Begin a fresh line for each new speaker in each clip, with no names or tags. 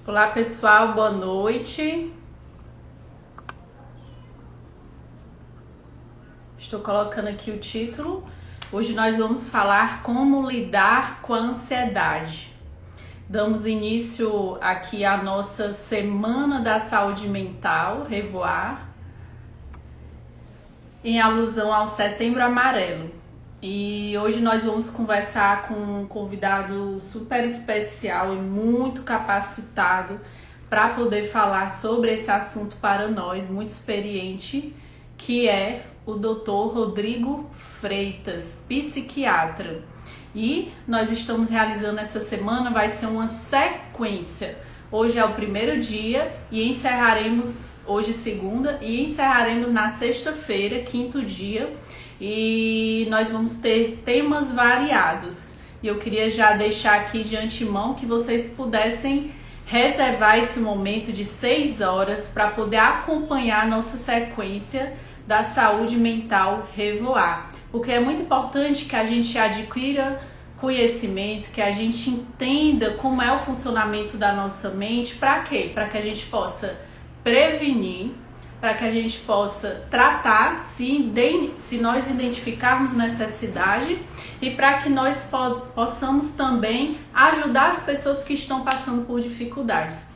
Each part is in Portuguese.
Olá pessoal, boa noite. Estou colocando aqui o título. Hoje nós vamos falar como lidar com a ansiedade. Damos início aqui à nossa Semana da Saúde Mental, Revoar, em alusão ao Setembro Amarelo. E hoje nós vamos conversar com um convidado super especial e muito capacitado para poder falar sobre esse assunto para nós, muito experiente, que é o Dr. Rodrigo Freitas, psiquiatra. E nós estamos realizando essa semana, vai ser uma sequência. Hoje é o primeiro dia e encerraremos, hoje segunda, e encerraremos na sexta-feira, quinto dia. E nós vamos ter temas variados. E eu queria já deixar aqui de antemão que vocês pudessem reservar esse momento de 6 horas para poder acompanhar a nossa sequência da saúde mental Revoar. Porque é muito importante que a gente adquira conhecimento, que a gente entenda como é o funcionamento da nossa mente. Para quê? Para que a gente possa prevenir, para que a gente possa tratar se nós identificarmos necessidade e para que nós possamos também ajudar as pessoas que estão passando por dificuldades.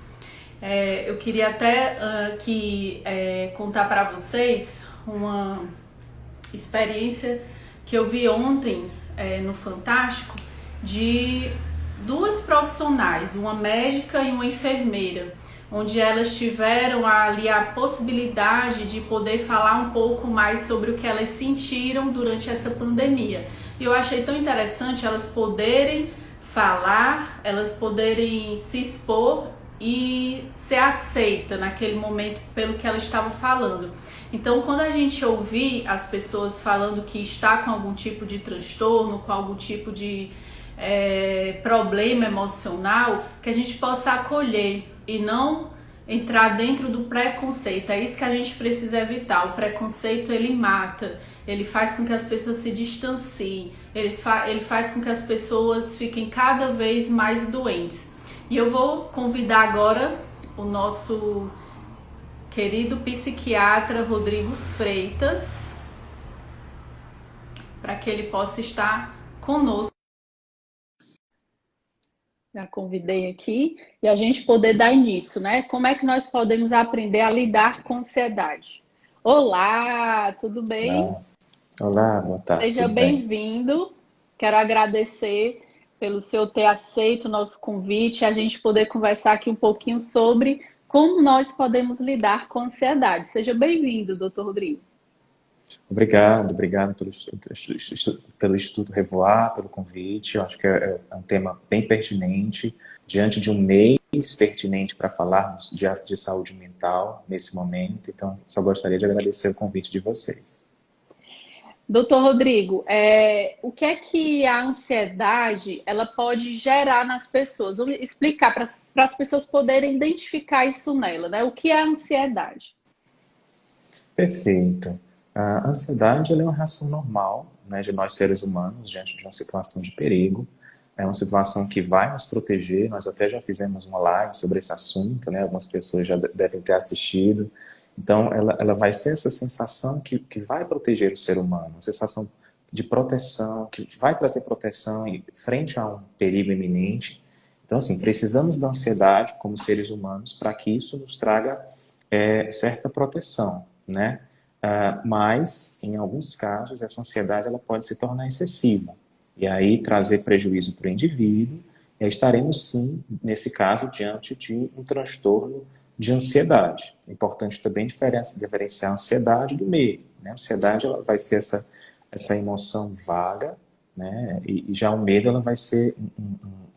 Eu queria até contar para vocês uma experiência que eu vi ontem no Fantástico de duas profissionais, uma médica e uma enfermeira, onde elas tiveram ali a possibilidade de poder falar um pouco mais sobre o que elas sentiram durante essa pandemia. E eu achei tão interessante elas poderem falar, elas poderem se expor e ser aceita naquele momento pelo que elas estavam falando. Então, quando a gente ouvir as pessoas falando que está com algum tipo de transtorno, com algum tipo de problema emocional, que a gente possa acolher e não entrar dentro do preconceito. É isso que a gente precisa evitar. O preconceito, ele mata, ele faz com que as pessoas se distanciem, ele faz com que as pessoas fiquem cada vez mais doentes. E eu vou convidar agora o nosso querido psiquiatra Rodrigo Freitas para que ele possa estar conosco. Já convidei aqui e a gente poder dar início, né? Como é que nós podemos aprender a lidar com ansiedade? Olá, tudo bem?
Olá, boa tarde,
Seja
tudo bem?
bem-vindo. Quero agradecer pelo seu ter aceito o nosso convite, a gente poder conversar aqui um pouquinho sobre como nós podemos lidar com a ansiedade. Seja bem-vindo, doutor Rodrigo.
Obrigado pelo Instituto Revoar, pelo convite. Eu acho que é um tema bem pertinente, diante de um mês pertinente para falarmos de saúde mental nesse momento. Então, só gostaria de agradecer o convite de vocês.
Doutor Rodrigo, o que é que a ansiedade ela pode gerar nas pessoas? Vamos explicar para as pessoas poderem identificar isso nela, né? O que é a ansiedade?
Perfeito. A ansiedade ela é uma reação normal, né, de nós seres humanos diante de uma situação de perigo. É uma situação que vai nos proteger. Nós até já fizemos uma live sobre esse assunto, né? Algumas pessoas já devem ter assistido. Então, ela vai ser essa sensação que vai proteger o ser humano, uma sensação de proteção, que vai trazer proteção frente a um perigo iminente. Então, assim, precisamos da ansiedade como seres humanos para que isso nos traga certa proteção, né? Mas, em alguns casos, essa ansiedade ela pode se tornar excessiva e aí trazer prejuízo para o indivíduo, e aí estaremos, sim, nesse caso, diante de um transtorno de ansiedade. É importante também diferenciar a ansiedade do medo, né? A ansiedade ela vai ser essa emoção vaga, né? E já o medo ela vai ser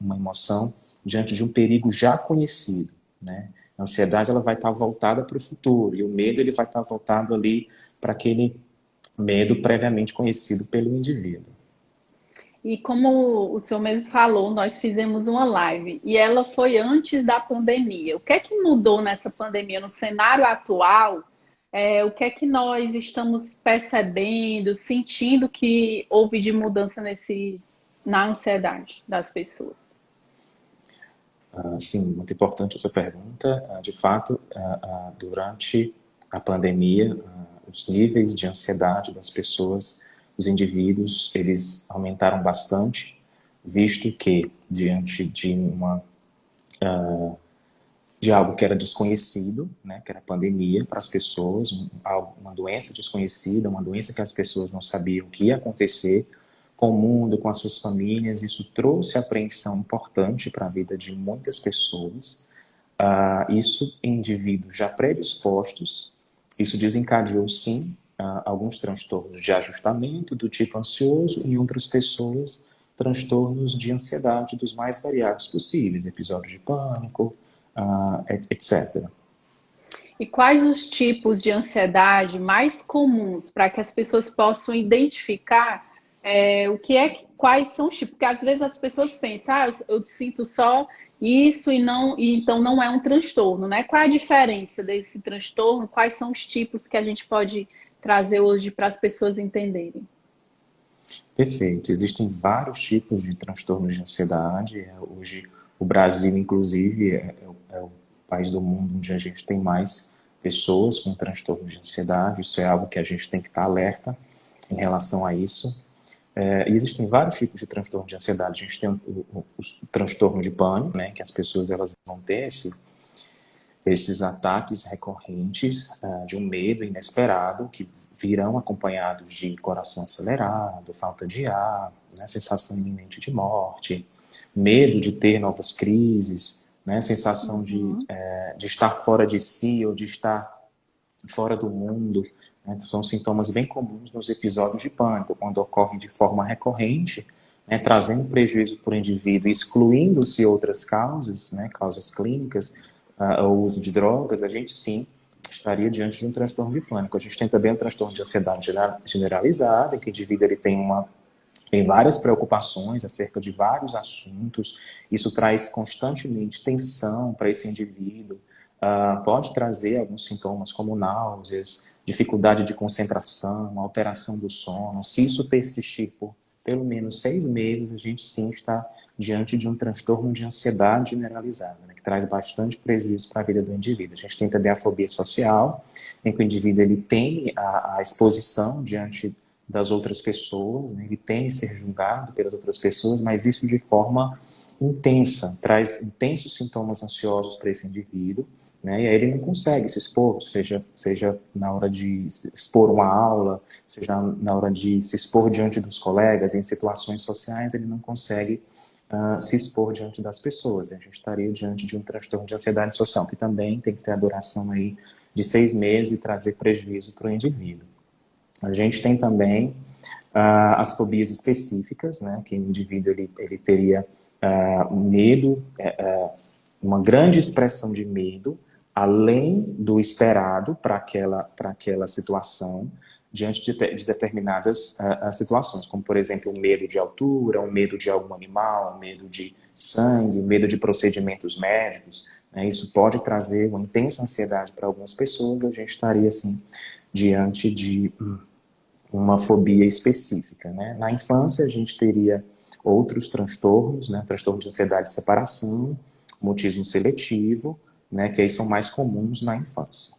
uma emoção diante de um perigo já conhecido, né? A ansiedade ela vai estar voltada para o futuro e o medo ele vai estar voltado ali para aquele medo previamente conhecido pelo indivíduo.
E como o senhor mesmo falou, nós fizemos uma live e ela foi antes da pandemia. O que é que mudou nessa pandemia, no cenário atual? O que é que nós estamos percebendo, sentindo que houve de mudança na ansiedade das pessoas?
Sim, muito importante essa pergunta. De fato, durante a pandemia, os níveis de ansiedade das pessoas, dos indivíduos, eles aumentaram bastante, visto que, diante de algo que era desconhecido, né, que era a pandemia para as pessoas, uma doença desconhecida, uma doença que as pessoas não sabiam o que ia acontecer com o mundo, com as suas famílias. Isso trouxe apreensão importante para a vida de muitas pessoas. Isso em indivíduos já predispostos, isso desencadeou sim alguns transtornos de ajustamento do tipo ansioso, e em outras pessoas transtornos de ansiedade dos mais variados possíveis, episódios de pânico, etc.
E quais os tipos de ansiedade mais comuns para que as pessoas possam identificar o que é, quais são os tipos? Porque às vezes as pessoas pensam, eu sinto só isso e então não é um transtorno, né? Qual é a diferença desse transtorno? Quais são os tipos que a gente pode trazer hoje para as pessoas entenderem?
Perfeito. Existem vários tipos de transtornos de ansiedade. Hoje, o Brasil, inclusive, é o país do mundo onde a gente tem mais pessoas com transtorno de ansiedade. Isso é algo que a gente tem que estar alerta em relação a isso. E existem vários tipos de transtorno de ansiedade. A gente tem o transtorno de pânico, né, que as pessoas elas vão ter esses ataques recorrentes de um medo inesperado, que virão acompanhados de coração acelerado, falta de ar, né, sensação iminente de morte, medo de ter novas crises, né, sensação de estar fora de si ou de estar fora do mundo. Né, são sintomas bem comuns nos episódios de pânico, quando ocorrem de forma recorrente, né, trazendo prejuízo para o indivíduo, excluindo-se outras causas, né, causas clínicas, o uso de drogas. A gente sim estaria diante de um transtorno de pânico. A gente tem também um transtorno de ansiedade generalizada, em que o indivíduo ele tem várias preocupações acerca de vários assuntos. Isso traz constantemente tensão para esse indivíduo. Pode trazer alguns sintomas como náuseas, dificuldade de concentração, alteração do sono. Se isso persistir por pelo menos 6 meses, a gente sim está diante de um transtorno de ansiedade generalizada, né, que traz bastante prejuízo para a vida do indivíduo. A gente tem também a fobia social, em que o indivíduo ele tem a exposição diante das outras pessoas, né, ele tem que ser julgado pelas outras pessoas, mas isso de forma intensa, traz intensos sintomas ansiosos para esse indivíduo, né, e aí ele não consegue se expor, seja na hora de expor uma aula, seja na hora de se expor diante dos colegas, em situações sociais, ele não consegue se expor diante das pessoas. A gente estaria diante de um transtorno de ansiedade social, que também tem que ter a duração aí de 6 meses e trazer prejuízo para o indivíduo. A gente tem também as fobias específicas, né, que o indivíduo ele teria medo, uma grande expressão de medo, além do esperado para aquela situação, diante de determinadas situações, como, por exemplo, o medo de altura, o medo de algum animal, o medo de sangue, o medo de procedimentos médicos. Né? Isso pode trazer uma intensa ansiedade para algumas pessoas. A gente estaria, assim, diante de uma fobia específica. Né? Na infância, a gente teria outros transtornos, né? Transtorno de ansiedade de separação, mutismo seletivo, né? Que aí são mais comuns na infância.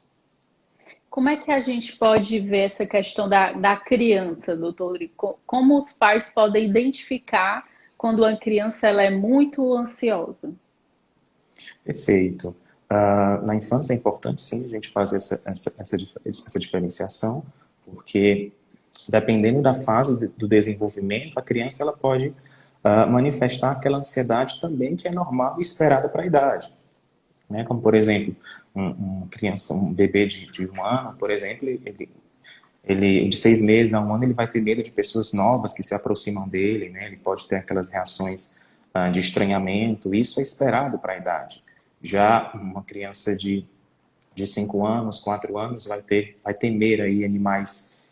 Como é que a gente pode ver essa questão da criança, doutor? Como os pais podem identificar quando uma criança ela é muito ansiosa?
Perfeito. Na infância é importante, sim, a gente fazer essa diferenciação, porque dependendo da fase do desenvolvimento, a criança ela pode manifestar aquela ansiedade também que é normal e esperada para a idade. Né? Como, por exemplo, uma criança, um bebê de 1 ano, por exemplo, ele de 6 meses a 1 ano, ele vai ter medo de pessoas novas que se aproximam dele, né? Ele pode ter aquelas reações de estranhamento. Isso é esperado para a idade. Já uma criança de 5 anos, 4 anos, vai temer aí animais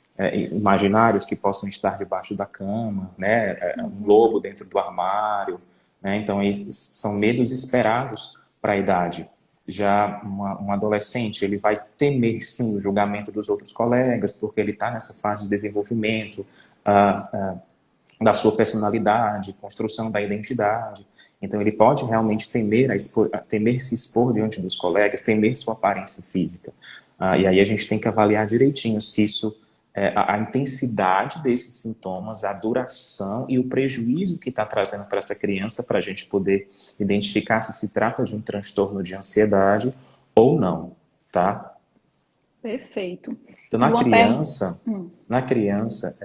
imaginários que possam estar debaixo da cama, né? Um lobo dentro do armário, né? Então, esses são medos esperados para a idade. Já um adolescente, ele vai temer, sim, o julgamento dos outros colegas, porque ele está nessa fase de desenvolvimento, da sua personalidade, construção da identidade. Então, ele pode realmente temer se expor diante dos colegas, temer sua aparência física. E aí a gente tem que avaliar direitinho se isso, a intensidade desses sintomas, a duração e o prejuízo que está trazendo para essa criança, para a gente poder identificar se trata de um transtorno de ansiedade ou não, tá?
Perfeito.
Então,
E uma
na criança,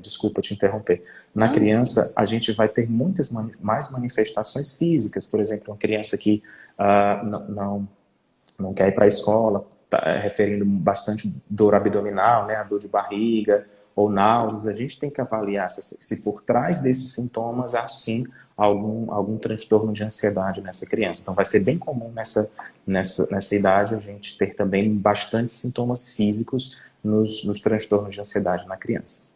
desculpa te interromper, na
Não?
criança a gente vai ter muitas mais manifestações físicas, por exemplo, uma criança que não quer ir para a escola, referindo bastante dor abdominal, né, a dor de barriga ou náuseas, a gente tem que avaliar se por trás desses sintomas há sim algum transtorno de ansiedade nessa criança. Então vai ser bem comum nessa idade a gente ter também bastante sintomas físicos nos transtornos de ansiedade na criança.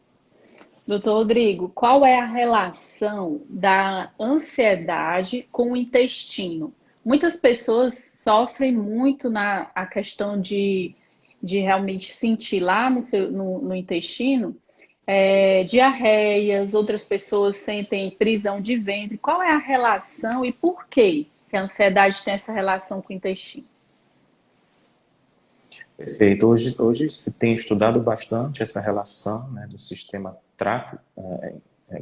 Doutor Rodrigo, qual é a relação da ansiedade com o intestino? Muitas pessoas sofrem muito na a questão de realmente sentir lá no intestino diarreias, outras pessoas sentem prisão de ventre. Qual é a relação e por que a ansiedade tem essa relação com o intestino?
Perfeito. Hoje se tem estudado bastante essa relação, né, do sistema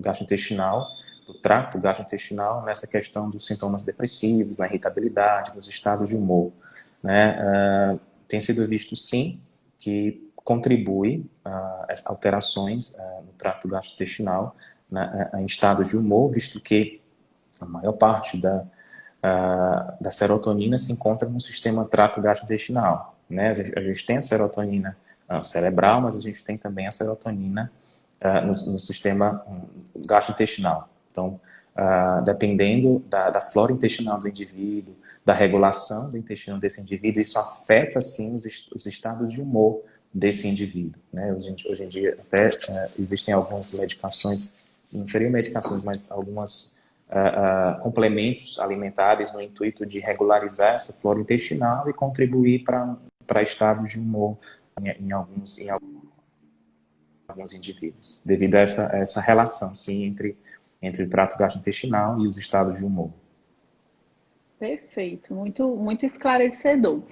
gastrointestinal, do trato gastrointestinal, nessa questão dos sintomas depressivos, na irritabilidade, nos estados de humor, né? Tem sido visto, sim, que contribui as alterações no trato gastrointestinal, né, em estados de humor, visto que a maior parte da serotonina se encontra no sistema trato gastrointestinal, né? A gente tem a serotonina cerebral, mas a gente tem também a serotonina no sistema gastrointestinal. Então, dependendo da flora intestinal do indivíduo, da regulação do intestino desse indivíduo, isso afeta, sim, os estados de humor desse indivíduo, né? Hoje em dia, até existem algumas medicações, não seriam medicações, mas algumas complementos alimentares no intuito de regularizar essa flora intestinal e contribuir para estados de humor em alguns indivíduos, devido a essa relação, sim, entre o trato gastrointestinal e os estados de humor.
Perfeito, muito, muito esclarecedor.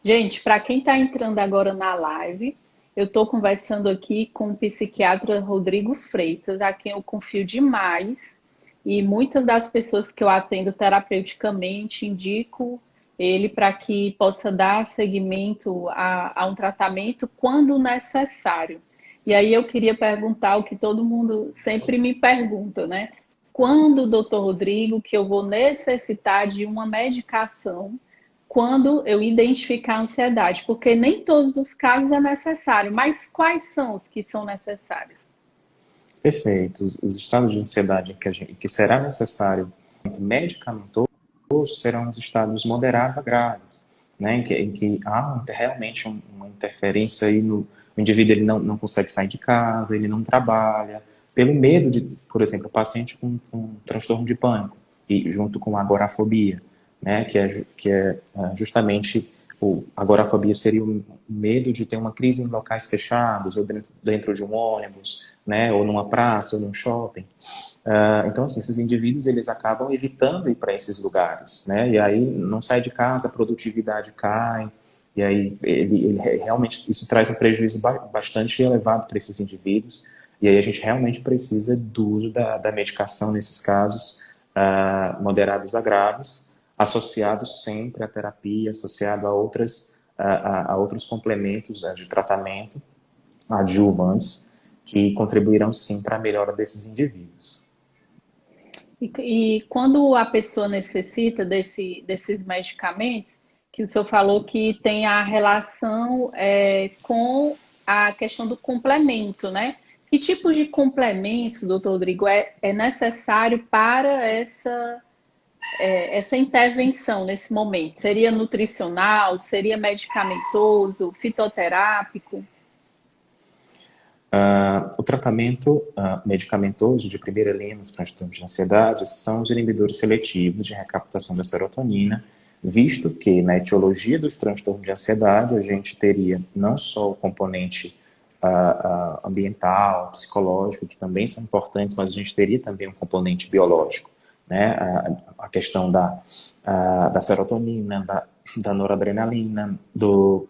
Gente, para quem está entrando agora na live, eu estou conversando aqui com o psiquiatra Rodrigo Freitas, a quem eu confio demais, e muitas das pessoas que eu atendo terapeuticamente indico ele para que possa dar seguimento a um tratamento quando necessário. E aí eu queria perguntar o que todo mundo sempre me pergunta, né? Quando, doutor Rodrigo, que eu vou necessitar de uma medicação quando eu identificar a ansiedade? Porque nem todos os casos é necessário, mas quais são os que são necessários?
Perfeito. Os estados de ansiedade que será necessário medicamentoso serão os estados moderados a graves, né, em que há realmente uma interferência aí o indivíduo ele não consegue sair de casa, ele não trabalha, pelo medo de, por exemplo, o paciente com transtorno de pânico, e junto com a agorafobia, né, que é justamente a agorafobia seria o medo de ter uma crise em locais fechados, ou dentro de um ônibus, né, ou numa praça, ou num shopping. Então, assim, esses indivíduos, eles acabam evitando ir para esses lugares, né, e aí não sai de casa, a produtividade cai, e aí ele realmente, isso traz um prejuízo bastante elevado para esses indivíduos, e aí a gente realmente precisa do uso da medicação nesses casos moderados a graves, associados sempre à terapia, associado a outros complementos de tratamento adjuvantes que contribuirão sim para a melhora desses indivíduos.
E quando a pessoa necessita desses medicamentos, que o senhor falou que tem a relação com a questão do complemento, né? Que tipos de complementos, doutor Rodrigo, é necessário para essa intervenção nesse momento? Seria nutricional, seria medicamentoso, fitoterápico?
O tratamento medicamentoso de primeira linha nos transtornos de ansiedade são os inibidores seletivos de recaptação da serotonina, visto que na etiologia dos transtornos de ansiedade a gente teria não só o componente ambiental, psicológico, que também são importantes, mas a gente teria também um componente biológico, né? A questão da serotonina, da noradrenalina, do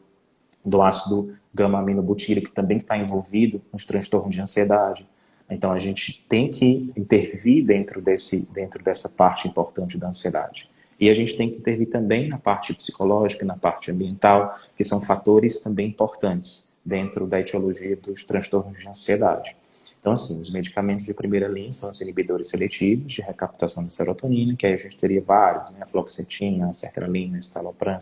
ácido gama-aminobutírico, que também está envolvido nos transtornos de ansiedade. Então, a gente tem que intervir dentro dessa parte importante da ansiedade. E a gente tem que intervir também na parte psicológica, na parte ambiental, que são fatores também importantes dentro da etiologia dos transtornos de ansiedade. Então, assim, os medicamentos de primeira linha são os inibidores seletivos de recaptação da serotonina, que aí a gente teria vários, né? Fluoxetina, sertralina, citalopram.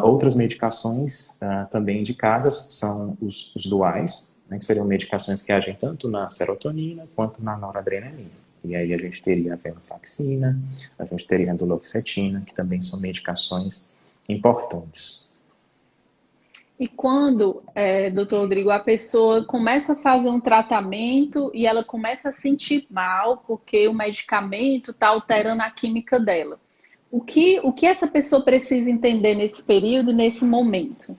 Outras medicações também indicadas são os duais, né, que seriam medicações que agem tanto na serotonina quanto na noradrenalina. E aí a gente teria a venlafaxina, a gente teria a duloxetina, que também são medicações importantes.
E quando, doutor Rodrigo, a pessoa começa a fazer um tratamento e ela começa a sentir mal porque o medicamento está alterando a química dela, o que essa pessoa precisa entender nesse período e nesse momento?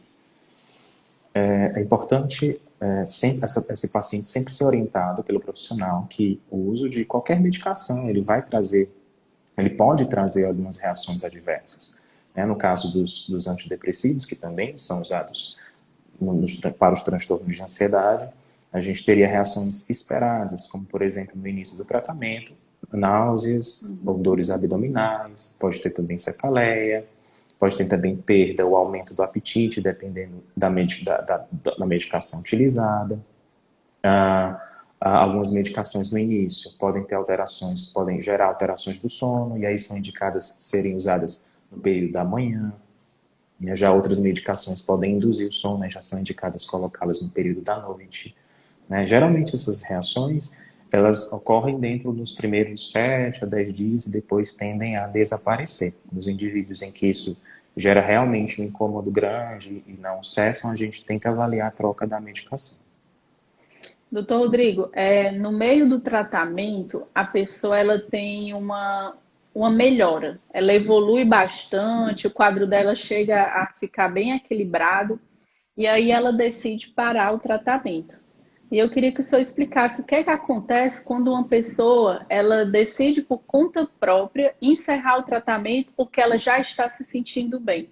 É importante sempre esse paciente sempre ser orientado pelo profissional que o uso de qualquer medicação ele pode trazer algumas reações adversas. Né? No caso dos antidepressivos, que também são usados para os transtornos de ansiedade, a gente teria reações esperadas, como por exemplo no início do tratamento, náuseas ou dores abdominais, pode ter também cefaleia, pode ter também perda ou aumento do apetite, dependendo da medicação utilizada. Algumas medicações no início podem ter alterações, podem gerar alterações do sono, e aí são indicadas serem usadas no período da manhã. Já outras medicações podem induzir o sono, né, já são indicadas colocá-las no período da noite. Né? Geralmente essas reações elas ocorrem dentro dos primeiros 7 a 10 dias e depois tendem a desaparecer. Nos indivíduos em que isso gera realmente um incômodo grande e não cessam, a gente tem que avaliar a troca da medicação.
Doutor Rodrigo, no meio do tratamento, a pessoa ela tem uma melhora, ela evolui bastante, o quadro dela chega a ficar bem equilibrado, e aí ela decide parar o tratamento. E eu queria que o senhor explicasse o que é que acontece quando uma pessoa ela decide por conta própria encerrar o tratamento porque ela já está se sentindo bem.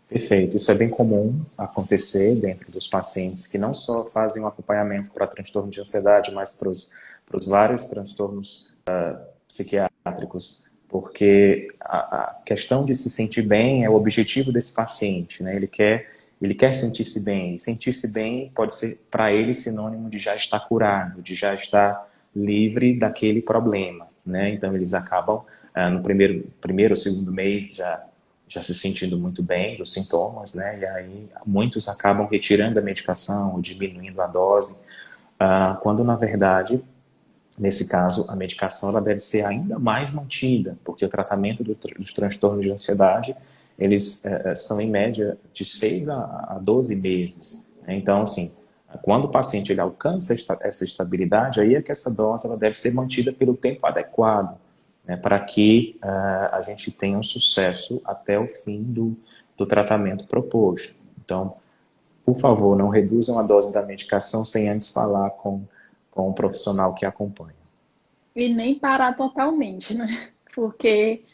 Perfeito. Isso é bem comum acontecer dentro dos pacientes que não só fazem um acompanhamento para transtorno de ansiedade, mas para os vários transtornos psiquiátricos, porque a questão de se sentir bem é o objetivo desse paciente, né? Ele quer sentir-se bem, e sentir-se bem pode ser para ele sinônimo de já estar curado, de já estar livre daquele problema, né? Então eles acabam no primeiro ou segundo mês já se sentindo muito bem dos sintomas, né? E aí muitos acabam retirando a medicação ou diminuindo a dose, quando na verdade, nesse caso, a medicação ela deve ser ainda mais mantida, porque o tratamento dos transtornos de ansiedade, eles são em média de 6 a 12 meses. Né? Então, assim, quando o paciente ele alcança essa estabilidade, aí é que essa dose ela deve ser mantida pelo tempo adequado, né, para que a gente tenha um sucesso até o fim do tratamento proposto. Então, por favor, não reduzam a dose da medicação sem antes falar com o profissional que acompanha.
E nem parar totalmente, né? Porque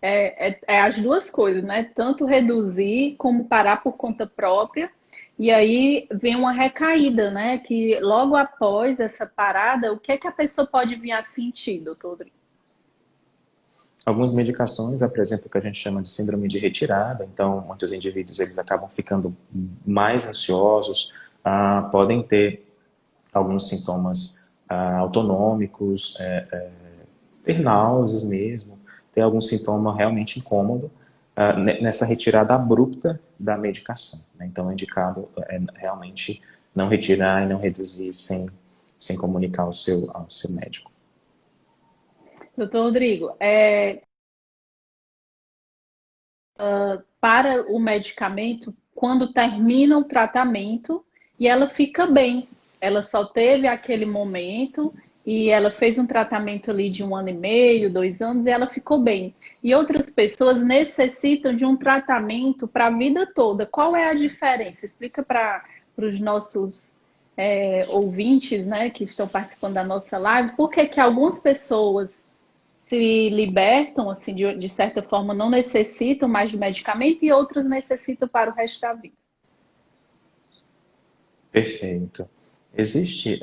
é as duas coisas, né? Tanto reduzir como parar por conta própria. E aí vem uma recaída, né? Que logo após essa parada, o que é que a pessoa pode vir a sentir, doutor Rodrigo?
Algumas medicações apresentam o que a gente chama de síndrome de retirada, então muitos indivíduos eles acabam ficando mais ansiosos, podem ter alguns sintomas autonômicos, ter náuseas mesmo, ter algum sintoma realmente incômodo nessa retirada abrupta da medicação. Né? Então é indicado realmente não retirar e não reduzir sem comunicar ao seu médico.
Doutor Rodrigo, para o medicamento, quando termina o tratamento e ela fica bem, ela só teve aquele momento e ela fez um tratamento ali de 1 ano e meio, 2 anos, e ela ficou bem. E outras pessoas necessitam de um tratamento para a vida toda. Qual é a diferença? Explica para os nossos ouvintes, né, que estão participando da nossa live, por que que algumas pessoas se libertam, assim, de certa forma, não necessitam mais de medicamento e outras necessitam para o resto da vida.
Perfeito. Existe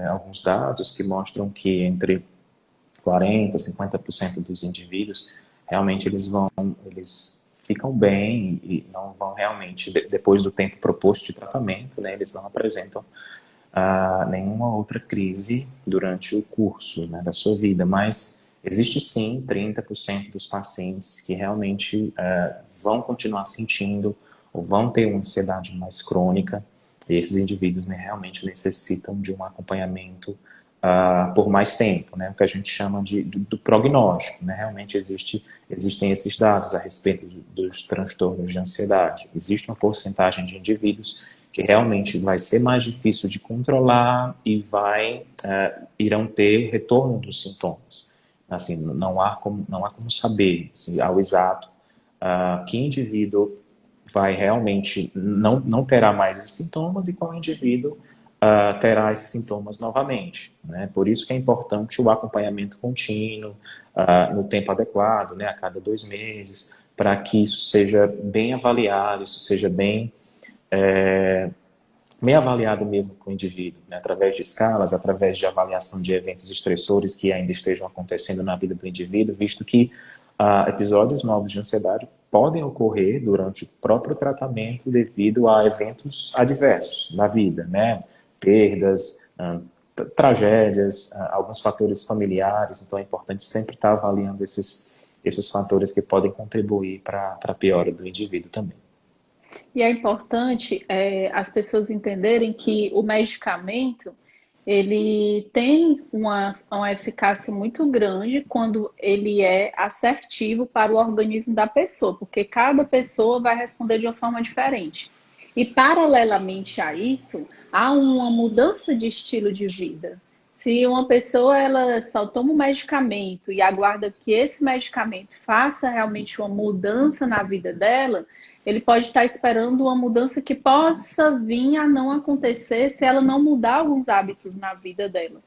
alguns dados que mostram que entre 40, 50% dos indivíduos realmente eles ficam bem e não vão realmente, depois do tempo proposto de tratamento, né, eles não apresentam nenhuma outra crise durante o curso, né, da sua vida, mas existe sim 30% dos pacientes que realmente vão continuar sentindo ou vão ter uma ansiedade mais crônica, e esses indivíduos, né, realmente necessitam de um acompanhamento por mais tempo, né, o que a gente chama do prognóstico, né, realmente existem esses dados a respeito dos transtornos de ansiedade. Existe uma porcentagem de indivíduos que realmente vai ser mais difícil de controlar e irão ter retorno dos sintomas. Assim, não há como saber assim, ao exato que indivíduo vai realmente não terá mais esses sintomas e qual indivíduo terá esses sintomas novamente, né? Por isso que é importante o acompanhamento contínuo, no tempo adequado, né? A cada 2 meses, para que isso seja bem avaliado, isso seja bem avaliado mesmo com o indivíduo, né? Através de escalas, através de avaliação de eventos estressores que ainda estejam acontecendo na vida do indivíduo, visto que episódios novos de ansiedade podem ocorrer durante o próprio tratamento devido a eventos adversos na vida, né? Perdas, tragédias, alguns fatores familiares, então é importante sempre estar avaliando esses fatores que podem contribuir para a piora do indivíduo também.
E é importante as pessoas entenderem que o medicamento ele tem uma eficácia muito grande quando ele é assertivo para o organismo da pessoa, porque cada pessoa vai responder de uma forma diferente. E paralelamente a isso, há uma mudança de estilo de vida. Se uma pessoa ela só toma um medicamento e aguarda que esse medicamento faça realmente uma mudança na vida dela, ele pode estar esperando uma mudança que possa vir a não acontecer se ela não mudar alguns hábitos na vida dela.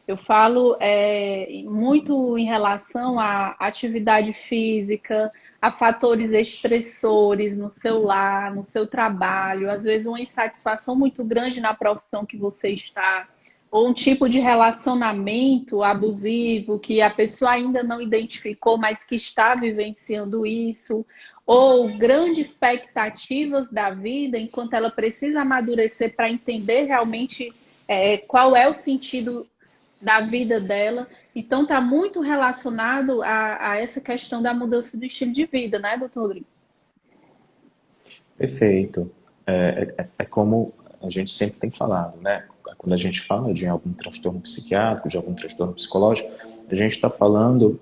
Eu falo muito em relação à atividade física, a fatores estressores no seu lar, no seu trabalho, às vezes uma insatisfação muito grande na profissão que você está, ou um tipo de relacionamento abusivo que a pessoa ainda não identificou, mas que está vivenciando isso, ou grandes expectativas da vida, enquanto ela precisa amadurecer para entender realmente qual é o sentido da vida dela. Então, está muito relacionado a essa questão da mudança do estilo de vida, né, doutor Rodrigo?
Perfeito. É como a gente sempre tem falado, né? Quando a gente fala de algum transtorno psiquiátrico, de algum transtorno psicológico, a gente está falando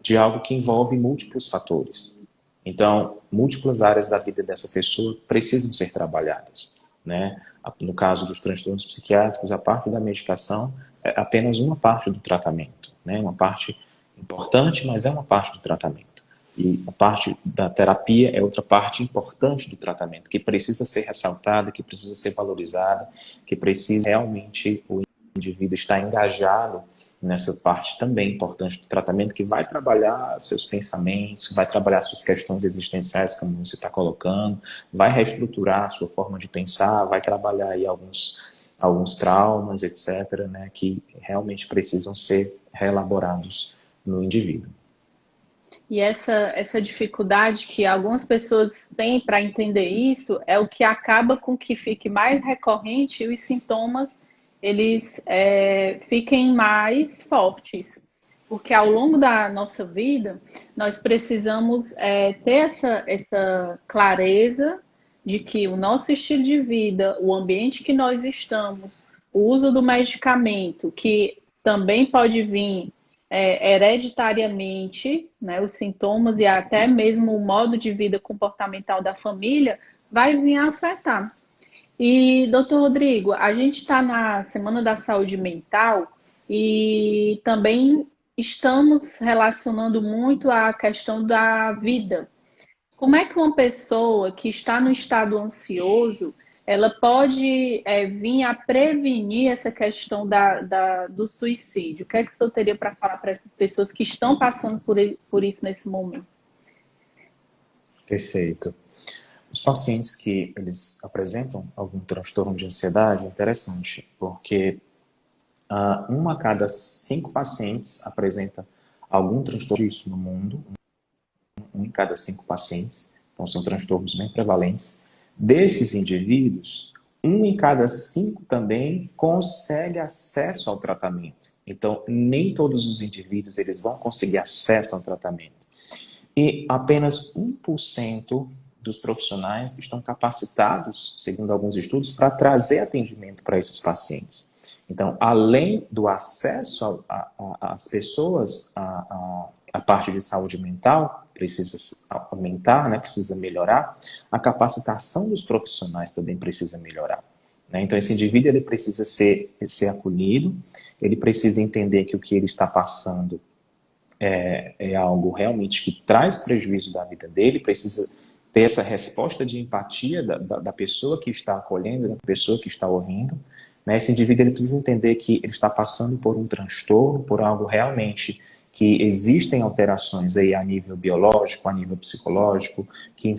de algo que envolve múltiplos fatores. Então, múltiplas áreas da vida dessa pessoa precisam ser trabalhadas, né? No caso dos transtornos psiquiátricos, a parte da medicação é apenas uma parte do tratamento, né? Uma parte importante, mas é uma parte do tratamento. E a parte da terapia é outra parte importante do tratamento, que precisa ser ressaltada, que precisa ser valorizada, que precisa realmente o indivíduo estar engajado nessa parte também importante do tratamento, que vai trabalhar seus pensamentos, vai trabalhar suas questões existenciais, como você está colocando, vai reestruturar a sua forma de pensar, vai trabalhar aí alguns traumas, etc., né, que realmente precisam ser reelaborados no indivíduo.
E essa dificuldade que algumas pessoas têm para entender isso é o que acaba com que fique mais recorrente e os sintomas eles fiquem mais fortes. Porque ao longo da nossa vida, nós precisamos ter essa clareza de que o nosso estilo de vida, o ambiente que nós estamos, o uso do medicamento, que também pode vir hereditariamente, né, os sintomas e até mesmo o modo de vida comportamental da família, vai vir a afetar. E, doutor Rodrigo, a gente está na Semana da Saúde Mental e também estamos relacionando muito a questão da vida. Como é que uma pessoa que está no estado ansioso, ela pode vir a prevenir essa questão do suicídio? O que é que o senhor teria para falar para essas pessoas que estão passando por isso nesse momento?
Perfeito. Os pacientes que eles apresentam algum transtorno de ansiedade é interessante, porque uma a cada 5 pacientes apresenta algum transtorno disso no mundo, um em cada 5 pacientes, então são transtornos bem prevalentes. Desses indivíduos, um em cada 5 também consegue acesso ao tratamento. Então, nem todos os indivíduos eles vão conseguir acesso ao tratamento. E apenas 1% dos profissionais estão capacitados, segundo alguns estudos, para trazer atendimento para esses pacientes. Então, além do acesso às pessoas, a parte de saúde mental precisa aumentar, né, precisa melhorar, a capacitação dos profissionais também precisa melhorar. Né? Então, esse indivíduo ele precisa ser acolhido, ele precisa entender que o que ele está passando é algo realmente que traz prejuízo da vida dele, precisa ter essa resposta de empatia da pessoa que está acolhendo, da pessoa que está ouvindo. Né? Esse indivíduo ele precisa entender que ele está passando por um transtorno, por algo realmente que existem alterações aí a nível biológico, a nível psicológico, que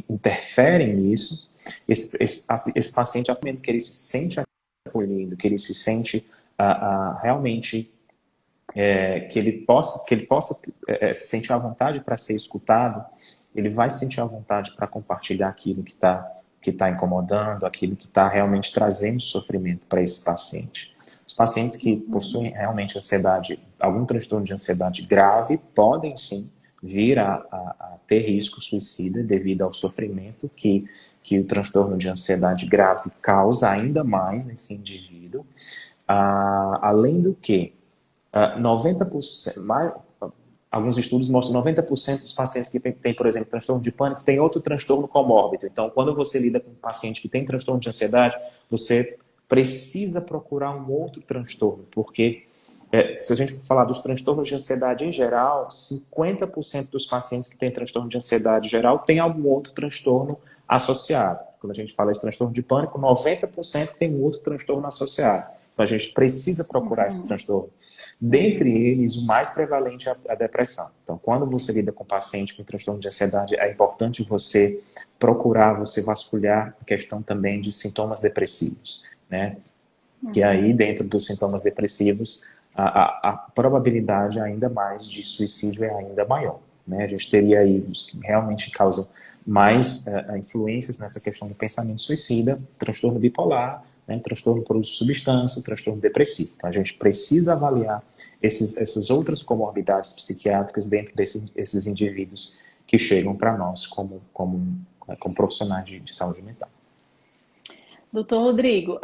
interferem nisso. Esse paciente, aprendendo que ele se sente acolhido, que ele se sente realmente que ele possa se sentir à vontade para ser escutado, ele vai se sentir à vontade para compartilhar aquilo que tá incomodando, aquilo que está realmente trazendo sofrimento para esse paciente. Os pacientes que possuem realmente ansiedade, algum transtorno de ansiedade grave, podem sim vir a ter risco suicida devido ao sofrimento que o transtorno de ansiedade grave causa ainda mais nesse indivíduo. Além do que, 90%, alguns estudos mostram 90% dos pacientes que têm, por exemplo, transtorno de pânico, tem outro transtorno comórbido. Então, quando você lida com um paciente que tem transtorno de ansiedade, você precisa procurar um outro transtorno, porque se a gente for falar dos transtornos de ansiedade em geral, 50% dos pacientes que têm transtorno de ansiedade geral têm algum outro transtorno associado. Quando a gente fala de transtorno de pânico, 90% tem um outro transtorno associado. Então, a gente precisa procurar esse transtorno. Dentre eles, o mais prevalente é a depressão. Então, quando você lida com um paciente com transtorno de ansiedade, é importante você procurar, você vasculhar a questão também de sintomas depressivos, né? Que aí, dentro dos sintomas depressivos, a probabilidade ainda mais de suicídio é ainda maior, né? A gente teria aí os que realmente causam mais influências nessa questão do pensamento suicida, transtorno bipolar, né, transtorno por uso de substância, transtorno depressivo. Então, a gente precisa avaliar essas outras comorbidades psiquiátricas dentro desses indivíduos que chegam para nós como profissionais de saúde mental.
Doutor Rodrigo,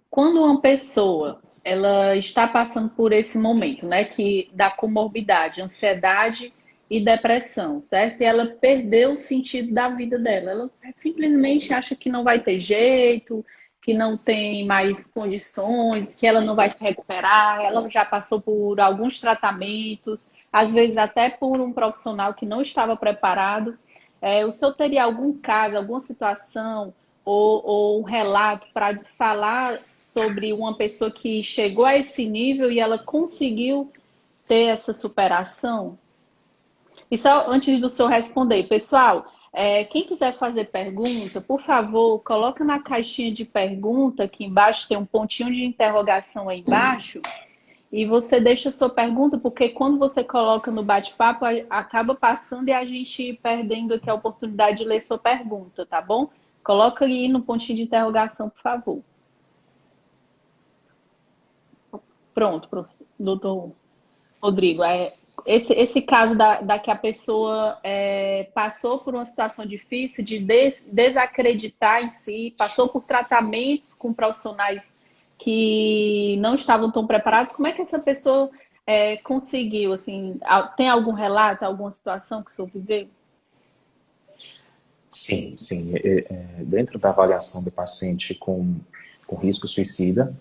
quando uma pessoa ela está passando por esse momento, né, que da comorbidade, ansiedade e depressão, certo? E ela perdeu o sentido da vida dela. Ela simplesmente acha que não vai ter jeito, que não tem mais condições, que ela não vai se recuperar. Ela já passou por alguns tratamentos, às vezes até por um profissional que não estava preparado. O senhor teria algum caso, alguma situação ou um relato para falar sobre uma pessoa que chegou a esse nível e ela conseguiu ter essa superação? E só antes do senhor responder, pessoal, quem quiser fazer pergunta, por favor, coloca na caixinha de pergunta, aqui embaixo tem um pontinho de interrogação aí embaixo, e você deixa a sua pergunta, porque quando você coloca no bate-papo, acaba passando e a gente perdendo aqui a oportunidade de ler sua pergunta, tá bom? Coloca aí no pontinho de interrogação, por favor. Pronto, doutor Rodrigo. Esse caso da que a pessoa passou por uma situação difícil de desacreditar em si, passou por tratamentos com profissionais que não estavam tão preparados, como é que essa pessoa conseguiu? Assim, tem algum relato, alguma situação que o senhor viveu?
Sim, sim. Dentro da avaliação do paciente com risco suicida,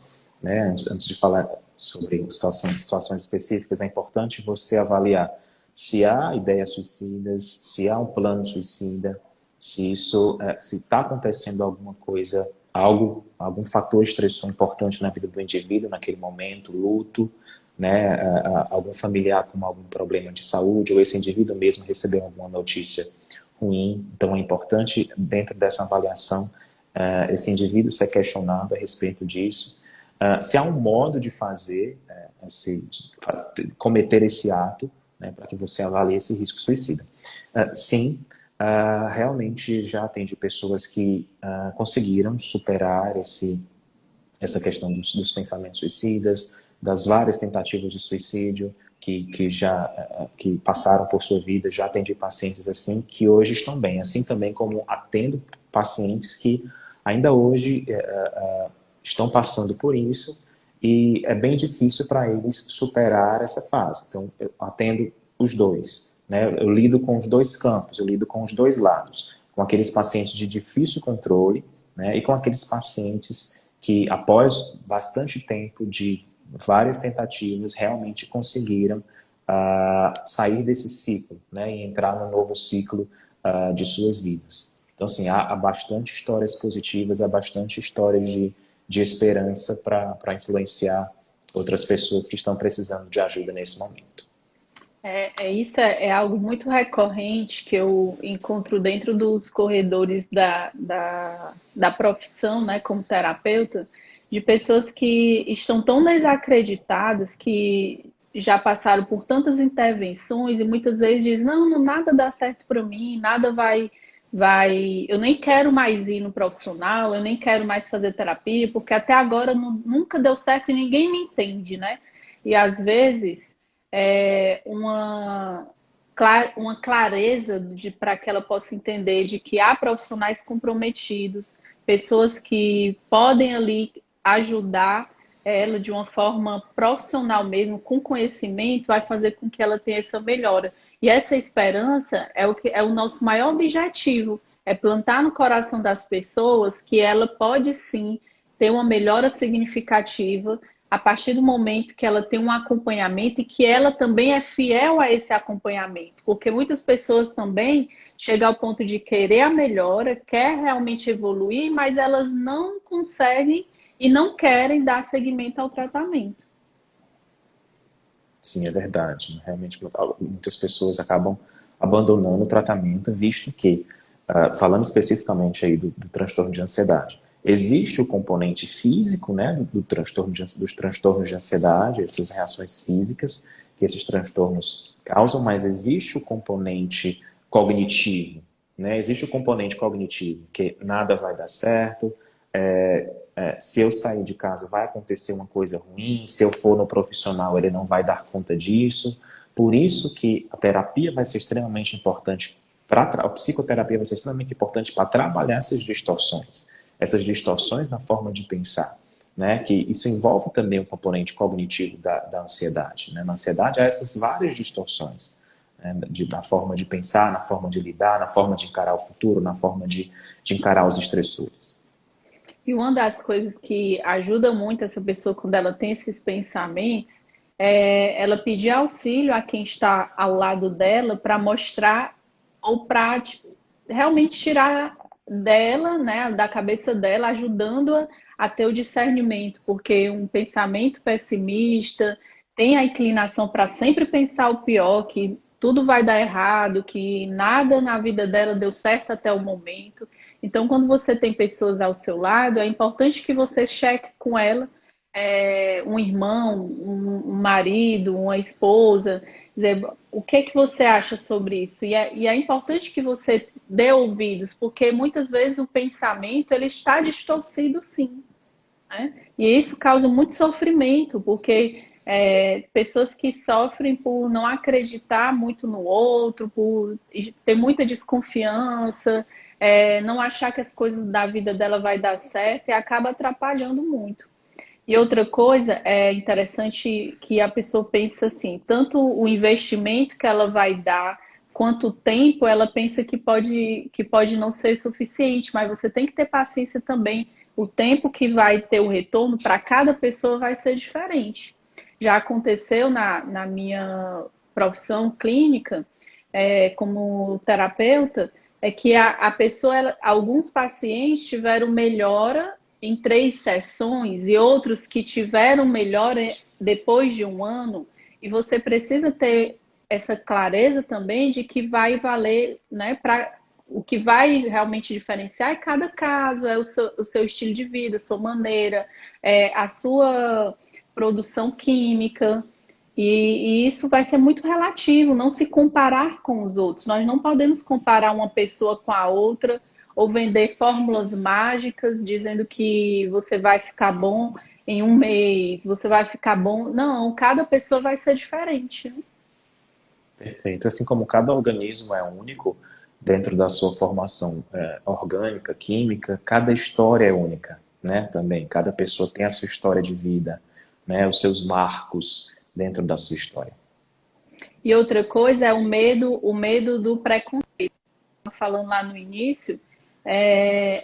né, antes de falar sobre situações específicas, é importante você avaliar se há ideias suicidas, se há um plano suicida, se isso, se está acontecendo alguma coisa, algum fator estressor importante na vida do indivíduo naquele momento, luto, né, algum familiar com algum problema de saúde, ou esse indivíduo mesmo recebeu alguma notícia ruim. Então, é importante, dentro dessa avaliação, esse indivíduo ser questionado a respeito disso. Se há um modo de fazer, cometer esse ato, né, para que você avalie esse risco suicida. Sim, realmente já atendi pessoas que conseguiram superar essa questão dos pensamentos suicidas, das várias tentativas de suicídio que passaram por sua vida. Já atendi pacientes assim que hoje estão bem, assim também como atendo pacientes que ainda hoje estão passando por isso e é bem difícil para eles superar essa fase. Então, eu atendo os dois, né? Eu lido com os dois campos, eu lido com os dois lados, com aqueles pacientes de difícil controle, né? E com aqueles pacientes que, após bastante tempo de várias tentativas, realmente conseguiram sair desse ciclo, né? E entrar no novo ciclo de suas vidas. Então, assim, há bastante histórias positivas, há bastante histórias de esperança para influenciar outras pessoas que estão precisando de ajuda nesse momento.
Isso é algo muito recorrente que eu encontro dentro dos corredores da profissão, né, como terapeuta, de pessoas que estão tão desacreditadas que já passaram por tantas intervenções e muitas vezes dizem, não, nada dá certo para mim, nada vai, eu nem quero mais ir no profissional, eu nem quero mais fazer terapia, porque até agora nunca deu certo e ninguém me entende, né? E às vezes uma clareza para que ela possa entender de que há profissionais comprometidos, pessoas que podem ali ajudar ela de uma forma profissional mesmo, com conhecimento, vai fazer com que ela tenha essa melhora. E essa esperança é o que é o nosso maior objetivo, é plantar no coração das pessoas que ela pode sim ter uma melhora significativa a partir do momento que ela tem um acompanhamento e que ela também é fiel a esse acompanhamento, porque muitas pessoas também chegam ao ponto de querer a melhora, quer realmente evoluir, mas elas não conseguem e não querem dar seguimento ao tratamento.
Sim, é verdade. Realmente, muitas pessoas acabam abandonando o tratamento, visto que, falando especificamente aí do transtorno de ansiedade, existe o componente físico, né, dos transtornos de ansiedade, essas reações físicas que esses transtornos causam, mas existe o componente cognitivo, né? Existe o componente cognitivo, que nada vai dar certo, se eu sair de casa vai acontecer uma coisa ruim, se eu for no profissional ele não vai dar conta disso. Por isso que a terapia vai ser extremamente importante, a psicoterapia vai ser extremamente importante para trabalhar essas distorções na forma de pensar. Né? Que isso envolve também o componente cognitivo da ansiedade. Né? Na ansiedade há essas várias distorções, né? Na forma de pensar, na forma de lidar, na forma de encarar o futuro, na forma de encarar os estressores.
E uma das coisas que ajuda muito essa pessoa quando ela tem esses pensamentos é ela pedir auxílio a quem está ao lado dela para mostrar ou para realmente tirar dela, né, da cabeça dela, ajudando-a a ter o discernimento, porque um pensamento pessimista tem a inclinação para sempre pensar o pior, que tudo vai dar errado, que nada na vida dela deu certo até o momento. Então, quando você tem pessoas ao seu lado, é importante que você cheque com ela, um irmão, um marido, uma esposa, dizer, o que é que você acha sobre isso? E é importante que você dê ouvidos, porque muitas vezes o pensamento ele está distorcido, sim. Né? E isso causa muito sofrimento, porque pessoas que sofrem por não acreditar muito no outro, por ter muita desconfiança, não achar que as coisas da vida dela vai dar certo e acaba atrapalhando muito. E outra coisa é interessante que a pessoa pensa assim, tanto o investimento que ela vai dar, quanto tempo, ela pensa que pode não ser suficiente, mas você tem que ter paciência também. O tempo que vai ter o retorno para cada pessoa vai ser diferente. Já aconteceu na minha profissão clínica, como terapeuta, é que a pessoa, alguns pacientes tiveram melhora em 3 sessões e outros que tiveram melhora depois de um ano. E você precisa ter essa clareza também de que vai valer, né, para o que vai realmente diferenciar é cada caso, é o seu estilo de vida, a sua maneira, a sua produção química. E isso vai ser muito relativo, não se comparar com os outros. Nós não podemos comparar uma pessoa com a outra ou vender fórmulas mágicas dizendo que você vai ficar bom em um mês, você vai ficar bom. Não, cada pessoa vai ser diferente, né?
Perfeito. Assim como cada organismo é único dentro da sua formação orgânica, química, cada história é única, né? Também cada pessoa tem a sua história de vida, né? Os seus marcos dentro da sua história.
E outra coisa é o medo do preconceito. Falando lá no início,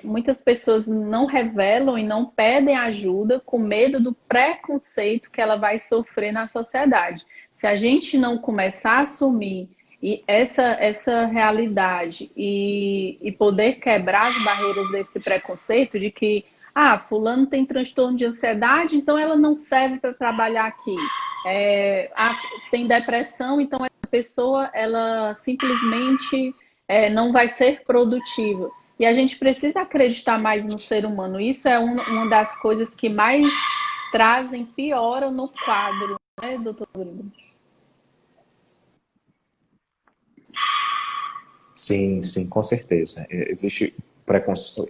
muitas pessoas não revelam e não pedem ajuda com medo do preconceito que ela vai sofrer na sociedade. Se a gente não começar a assumir essa realidade e poder quebrar as barreiras desse preconceito de que fulano tem transtorno de ansiedade, então ela não serve para trabalhar aqui. Tem depressão, então essa pessoa ela simplesmente não vai ser produtiva. E a gente precisa acreditar mais no ser humano. Isso é uma das coisas que mais trazem piora no quadro, né, doutor Bruno?
Sim, sim, com certeza. Existe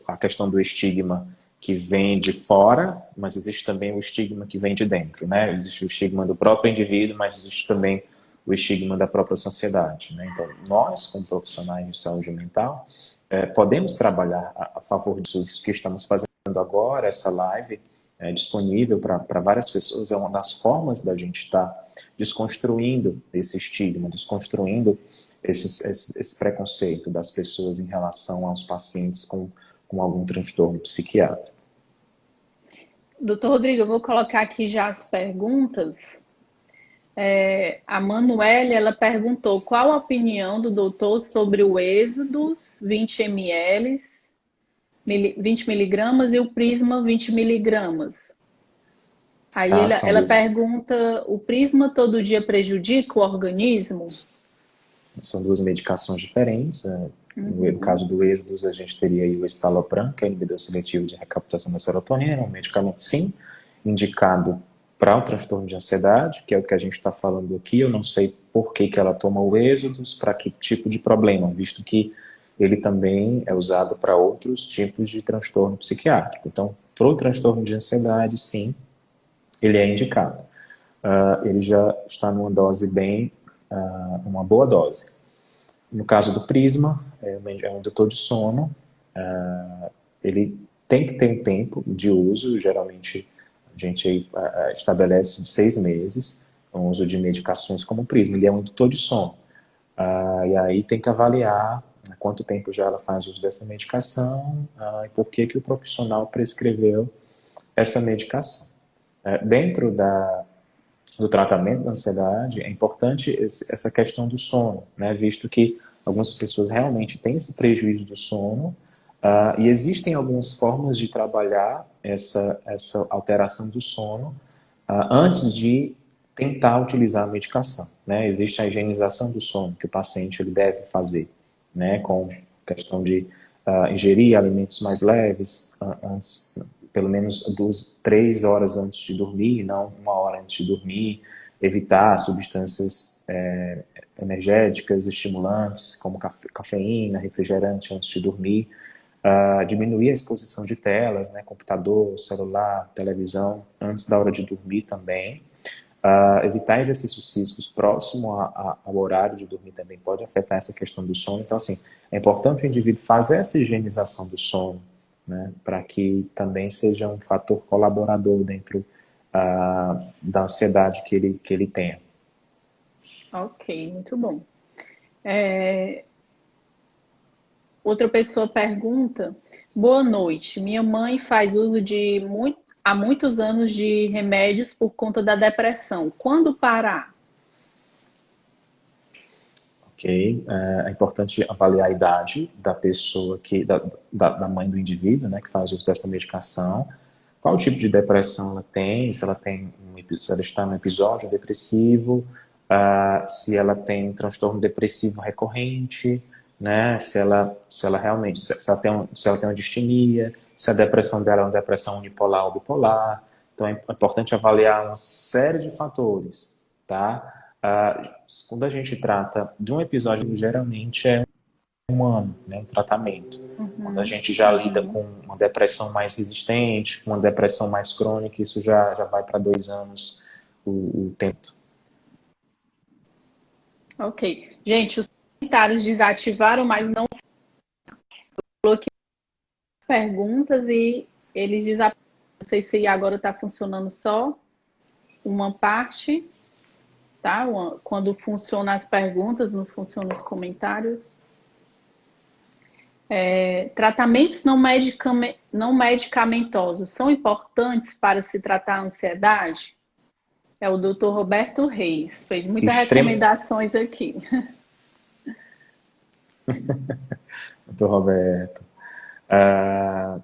a questão do estigma que vem de fora, mas existe também o estigma que vem de dentro, né? Existe o estigma do próprio indivíduo, mas existe também o estigma da própria sociedade, né? Então, nós, como profissionais de saúde mental, podemos trabalhar a favor disso. Isso que estamos fazendo agora, essa live, é disponível para várias pessoas, é uma das formas da gente estar desconstruindo esse estigma, desconstruindo esse preconceito das pessoas em relação aos pacientes com algum transtorno psiquiátrico.
Doutor Rodrigo, eu vou colocar aqui já as perguntas. A Manuele, ela perguntou qual a opinião do doutor sobre o Êxodos 20 ml, 20 miligramas e o Prisma 20 miligramas. Aí
São
ela
duas,
pergunta, o Prisma todo dia prejudica o organismo?
são duas medicações diferentes. No caso do Êxodos, a gente teria aí o estalopram, que é inibidor seletivo de recaptação da serotonina, um medicamento, sim, indicado para o transtorno de ansiedade, que é o que a gente está falando aqui. Eu não sei por que ela toma o Êxodos, para que tipo de problema, visto que ele também é usado para outros tipos de transtorno psiquiátrico. Então, para o transtorno de ansiedade, sim, ele é indicado. Ele já está numa dose uma boa dose. No caso do Prisma, é um indutor de sono, ele tem que ter um tempo de uso, geralmente a gente estabelece de 6 meses, o uso de medicações como o Prisma, ele é um indutor de sono. E aí tem que avaliar quanto tempo já ela faz uso dessa medicação e por que o profissional prescreveu essa medicação. Dentro do tratamento da ansiedade, é importante essa questão do sono, né? Visto que algumas pessoas realmente têm esse prejuízo do sono, e existem algumas formas de trabalhar essa alteração do sono antes de tentar utilizar a medicação, né? Existe a higienização do sono que o paciente ele deve fazer, né? Com questão de ingerir alimentos mais leves antes, pelo menos 3 horas antes de dormir, não 1 hora antes de dormir, evitar substâncias energéticas, estimulantes, como cafeína, refrigerante antes de dormir, diminuir a exposição de telas, né, computador, celular, televisão, antes da hora de dormir também. Evitar exercícios físicos próximo ao horário de dormir também pode afetar essa questão do sono. Então, assim, é importante o indivíduo fazer essa higienização do sono, né, para que também seja um fator colaborador dentro da ansiedade que ele tenha.
Ok, muito bom. Outra pessoa pergunta: boa noite, minha mãe faz uso há muitos anos de remédios por conta da depressão. Quando parar?
Ok? É importante avaliar a idade da pessoa da mãe do indivíduo, né, que faz uso dessa medicação. Qual tipo de depressão ela tem? Se ela está num episódio depressivo, se ela tem um transtorno depressivo recorrente, né? Se ela realmente, se ela tem uma distimia, se a depressão dela é uma depressão unipolar ou bipolar. Então é importante avaliar uma série de fatores, tá? Quando a gente trata de um episódio, geralmente é um ano, né, um tratamento. Quando a
Uhum,
gente já lida
uhum.
com uma depressão mais resistente, com uma depressão mais crônica, isso já vai para 2 anos o tempo.
Ok. Gente, os comentários desativaram, mas não bloqueei as perguntas e eles desativaram. Não sei se agora está funcionando só uma parte, tá? Quando funciona as perguntas, não funcionam os comentários. Tratamentos não medicamentosos são importantes para se tratar a ansiedade? É o Dr. Roberto Reis. Fez muitas
Extremo,
recomendações aqui.
doutor Roberto. Ah,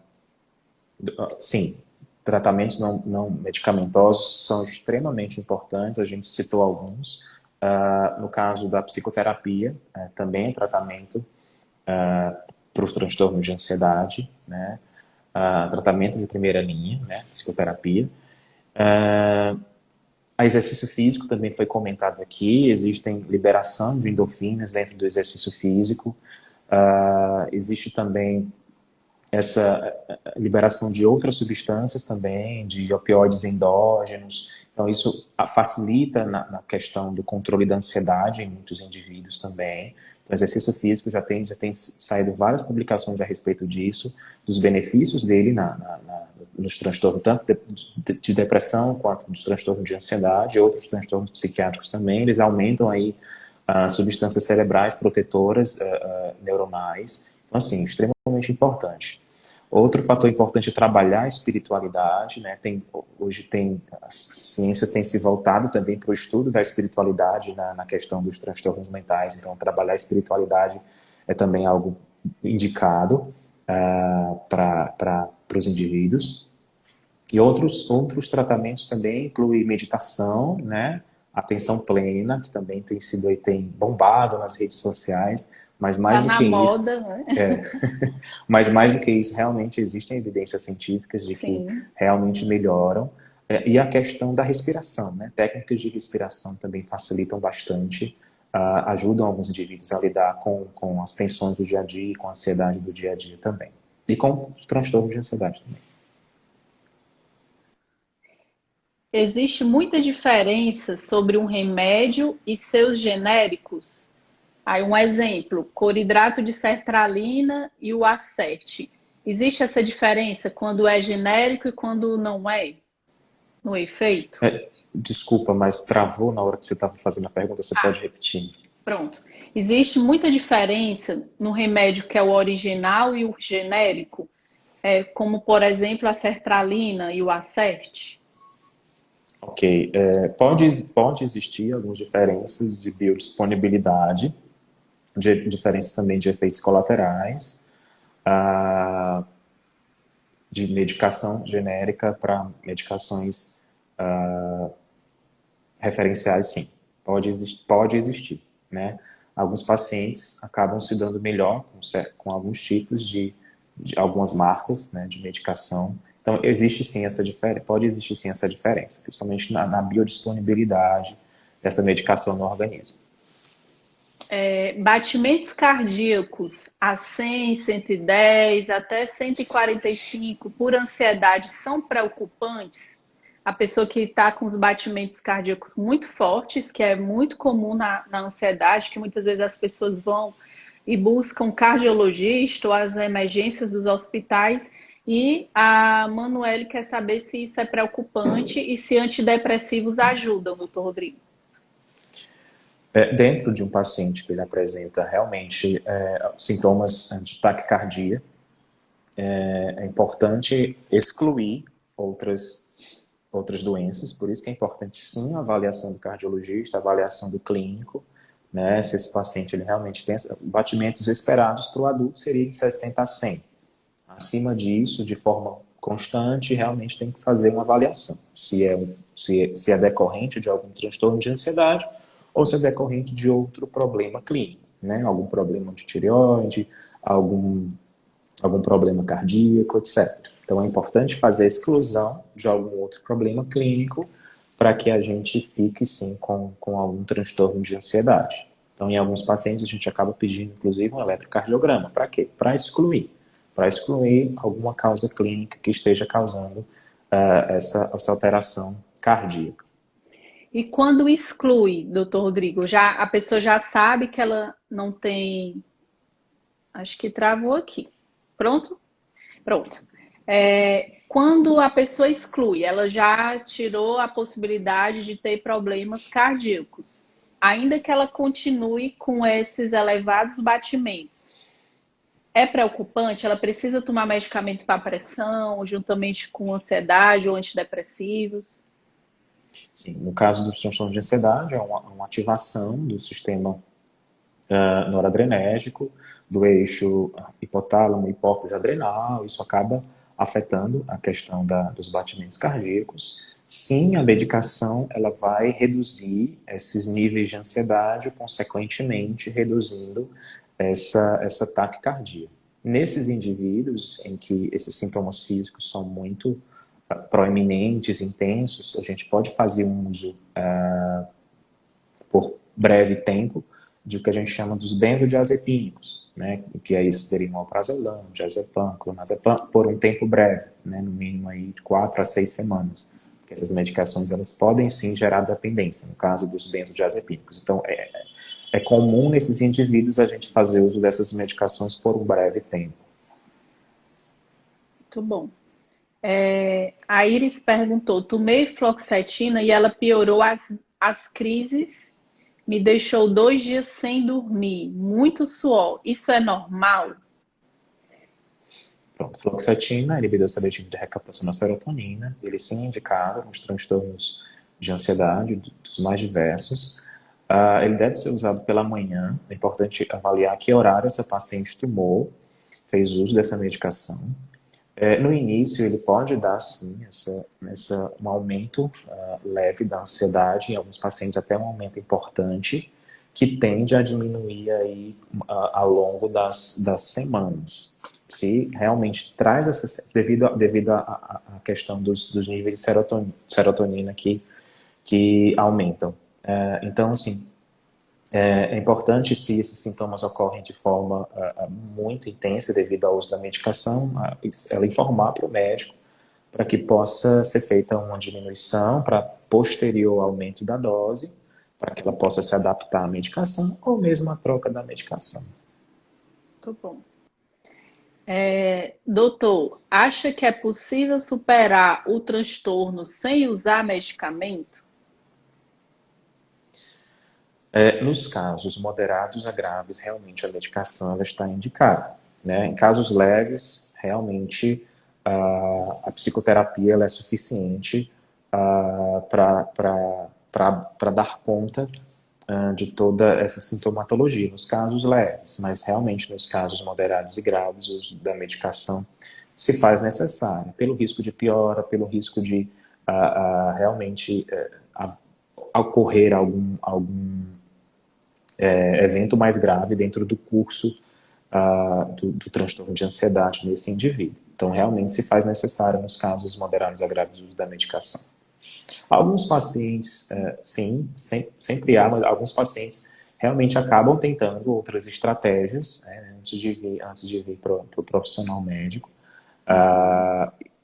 sim, tratamentos não medicamentosos são extremamente importantes, a gente citou alguns. No caso da psicoterapia, também é tratamento para os transtornos de ansiedade, né? Tratamento de primeira linha, né? Psicoterapia. A exercício físico também foi comentado aqui, existem liberação de endorfinas dentro do exercício físico, existe também essa liberação de outras substâncias também, de opioides endógenos, então isso facilita na questão do controle da ansiedade em muitos indivíduos também. Então, o exercício físico já tem saído várias publicações a respeito disso, dos benefícios dele nos transtornos tanto de depressão quanto nos transtornos de ansiedade e outros transtornos psiquiátricos também. Eles aumentam aí substâncias cerebrais protetoras neuronais. Então, assim, extremamente importante. Outro fator importante é trabalhar a espiritualidade, né? Hoje a ciência tem se voltado também para o estudo da espiritualidade na questão dos transtornos mentais, então trabalhar a espiritualidade é também algo indicado para os indivíduos. E outros tratamentos também incluem meditação, né? Atenção plena, que também tem bombado nas redes sociais, mas
Tá
mais do
na
que isso,
moda, né?
é, mas mais do que isso, realmente existem evidências científicas de que
Sim.
realmente melhoram. E a questão da respiração, né? Técnicas de respiração também facilitam bastante, ajudam alguns indivíduos a lidar com as tensões do dia a dia, com a ansiedade do dia a dia também. E com os transtornos de ansiedade também.
Existe muita diferença sobre um remédio e seus genéricos? Aí um exemplo, cloridrato de sertralina e o Acert. Existe essa diferença quando é genérico e quando não é, no efeito?
Desculpa, mas travou na hora que você estava fazendo a pergunta, você pode repetir?
Pronto. Existe muita diferença no remédio que é o original e o genérico, como por exemplo a sertralina e o Acert?
Ok, pode existir algumas diferenças de biodisponibilidade, diferenças também de efeitos colaterais, ah, de medicação genérica para medicações referenciais, sim, pode existir, né? Alguns pacientes acabam se dando melhor com alguns tipos de algumas marcas, né, de medicação. Então, existe sim essa diferença, pode existir sim essa diferença, principalmente na biodisponibilidade dessa medicação no organismo.
Batimentos cardíacos a 100, 110, até 145 por ansiedade são preocupantes? A pessoa que está com os batimentos cardíacos muito fortes, que é muito comum na ansiedade, que muitas vezes as pessoas vão e buscam cardiologista ou as emergências dos hospitais. E a Manuele quer saber se isso é preocupante e se antidepressivos ajudam, doutor Rodrigo.
Dentro de um paciente que ele apresenta realmente sintomas de taquicardia, é importante excluir outras doenças, por isso que é importante sim a avaliação do cardiologista, a avaliação do clínico, né, se esse paciente ele realmente tem batimentos esperados para o adulto seria de 60 a 100. Acima disso, de forma constante, realmente tem que fazer uma avaliação, se é decorrente de algum transtorno de ansiedade ou se é decorrente de outro problema clínico, né, algum problema de tireoide, algum problema cardíaco, etc. Então é importante fazer a exclusão de algum outro problema clínico para que a gente fique sim com algum transtorno de ansiedade. Então, em alguns pacientes, a gente acaba pedindo, inclusive, um eletrocardiograma. Para quê? Para excluir alguma causa clínica que esteja causando essa alteração cardíaca.
E quando exclui, doutor Rodrigo, a pessoa já sabe que ela não tem. Acho que travou aqui. Pronto? Pronto. Quando a pessoa exclui, ela já tirou a possibilidade de ter problemas cardíacos, ainda que ela continue com esses elevados batimentos. É preocupante? Ela precisa tomar medicamento para pressão, juntamente com ansiedade ou antidepressivos?
Sim, no caso dos transtornos de ansiedade, é uma ativação do sistema noradrenérgico, do eixo hipotálamo, hipófise adrenal, isso acaba afetando a questão dos batimentos cardíacos. Sim, a medicação ela vai reduzir esses níveis de ansiedade, consequentemente reduzindo essa taquicardia. Nesses indivíduos em que esses sintomas físicos são muito proeminentes, intensos, a gente pode fazer um uso por breve tempo de o que a gente chama dos benzodiazepínicos, né, que aí seriam alprazolam, diazepam, clonazepam, por um tempo breve, né, no mínimo aí de 4 a 6 semanas, porque essas medicações elas podem sim gerar dependência, no caso dos benzodiazepínicos. Então, é comum nesses indivíduos a gente fazer uso dessas medicações por um breve tempo.
Muito bom. A Iris perguntou, tomei fluoxetina e ela piorou as crises, me deixou 2 dias sem dormir, muito suor. Isso é normal?
Pronto, fluoxetina, inibidor seletivo de recaptação da serotonina, ele sim é indicado nos transtornos de ansiedade, dos mais diversos. Ele deve ser usado pela manhã, é importante avaliar que horário essa paciente tomou, fez uso dessa medicação. No início, ele pode dar, sim, um aumento leve da ansiedade, em alguns pacientes até um aumento importante, que tende a diminuir aí, ao longo das semanas. Se realmente traz devido à questão dos níveis de serotonina que aumentam. Então, assim, é importante, se esses sintomas ocorrem de forma muito intensa devido ao uso da medicação, ela informar para o médico para que possa ser feita uma diminuição para posterior aumento da dose, para que ela possa se adaptar à medicação ou mesmo à troca da medicação.
Muito bom. Doutor, acha que é possível superar o transtorno sem usar medicamento?
Nos casos moderados a graves, realmente a medicação ela está indicada, né? Em casos leves, realmente a psicoterapia ela é suficiente para dar conta de toda essa sintomatologia nos casos leves, mas realmente nos casos moderados e graves o uso da medicação se faz necessário, pelo risco de piora, pelo risco de realmente ocorrer algum evento mais grave dentro do curso do transtorno de ansiedade nesse indivíduo. Então, realmente se faz necessário nos casos moderados a graves o uso da medicação. Alguns pacientes, sim, sempre há, mas alguns pacientes realmente acabam tentando outras estratégias antes de vir para o profissional médico,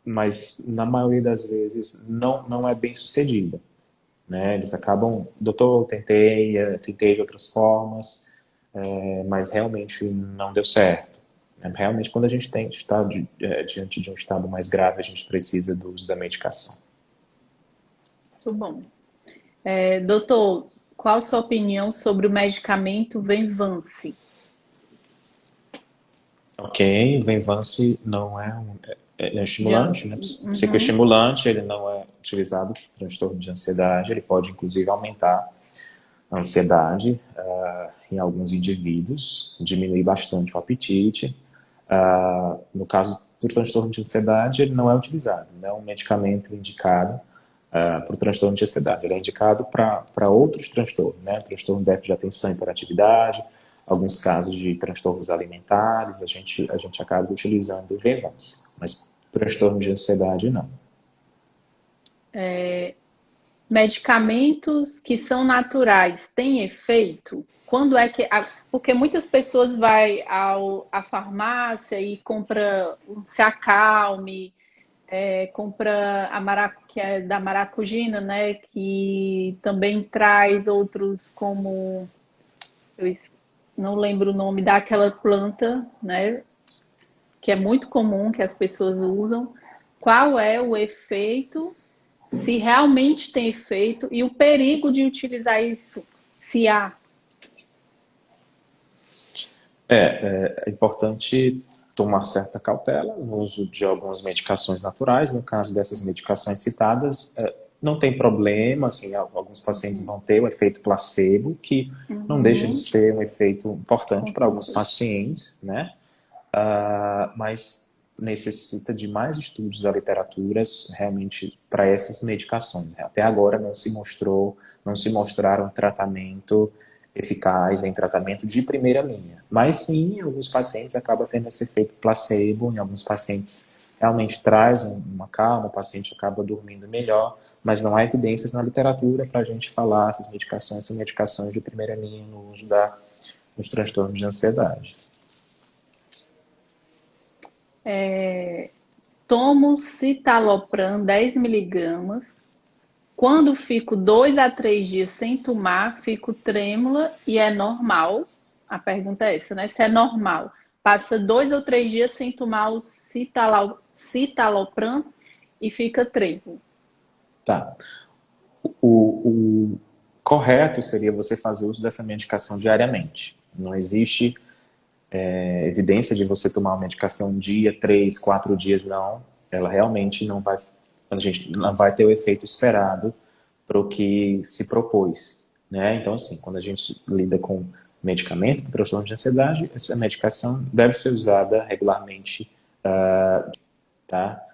mas na maioria das vezes não é bem sucedida. Né? Eles acabam, doutor, tentei de outras formas, mas realmente não deu certo. Realmente, quando a gente está diante de um estado mais grave, a gente precisa do uso da medicação.
Muito bom. Doutor, Qual a sua opinião sobre o medicamento Venvance?
Ok, Venvance não é um
Já,
estimulante, né?
uhum,
Psicoestimulante, ele não é utilizado para transtorno de ansiedade, ele pode inclusive aumentar a ansiedade em alguns indivíduos, diminuir bastante o apetite. No caso do transtorno de ansiedade, ele não é utilizado, não é um medicamento indicado para o transtorno de ansiedade. Ele é indicado para outros transtornos, né? Transtorno de déficit de atenção e hiperatividade, alguns casos de transtornos alimentares, a gente acaba utilizando o Venvance, mas transtorno de ansiedade não.
medicamentos que são naturais têm efeito? Quando é que. Porque muitas pessoas vai à farmácia e compra um Ciacalme, compra que é da maracujina, né? Que também traz outros como não lembro o nome daquela planta, né? Que é muito comum que as pessoas usam. Qual é o efeito? Se realmente tem efeito e o perigo de utilizar isso, se há.
É importante tomar certa cautela no uso de algumas medicações naturais. No caso dessas medicações citadas, não tem problema, assim, alguns pacientes vão ter o efeito placebo, que não deixa de
Uhum,
ser um efeito
com
importante para alguns
certeza.
pacientes, né? Mas necessita de mais estudos da literatura realmente para essas medicações. Até agora não se mostraram tratamento eficaz em tratamento de primeira linha. Mas sim, em alguns pacientes acaba tendo esse efeito placebo, em alguns pacientes realmente traz uma calma, o paciente acaba dormindo melhor, mas não há evidências na literatura para a gente falar se as medicações são medicações de primeira linha no uso nos transtornos de ansiedade.
Tomo citalopram 10 miligramas. Quando fico 2 a 3 dias sem tomar, fico trêmula e é normal. A pergunta é essa, né? Se é normal. Passa 2 ou 3 dias sem tomar o citalopram e fica trêmula.
Tá. O correto seria você fazer uso dessa medicação diariamente. Não existe evidência de você tomar uma medicação um dia, 3, 4 dias, não. Ela realmente não vai, a gente não vai ter o efeito esperado para o que se propôs, né? Então, assim, quando a gente lida com medicamento para transtorno de ansiedade, essa medicação deve ser usada regularmente, tá?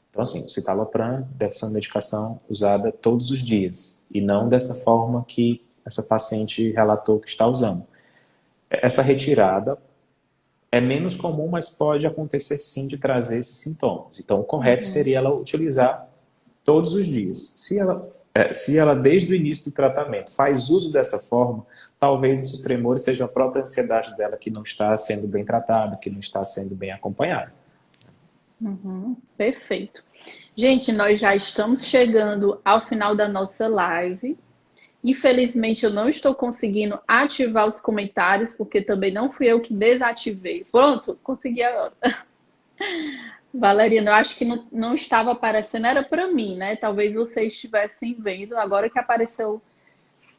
Então, assim, o citalopram deve ser uma medicação usada todos os dias e não dessa forma que essa paciente relatou que está usando. Essa retirada é menos comum, mas pode acontecer sim de trazer esses sintomas. Então, o correto
Uhum.
seria ela utilizar todos os dias. Se ela desde o início do tratamento faz uso dessa forma, talvez esses tremores sejam a própria ansiedade dela que não está sendo bem tratada, que não está sendo bem acompanhada.
Uhum, perfeito. Gente, nós já estamos chegando ao final da nossa live. Infelizmente, eu não estou conseguindo ativar os comentários, porque também não fui eu que desativei. Pronto, consegui agora. Valeriano, eu acho que não estava aparecendo, era para mim, né? Talvez vocês estivessem vendo, agora que apareceu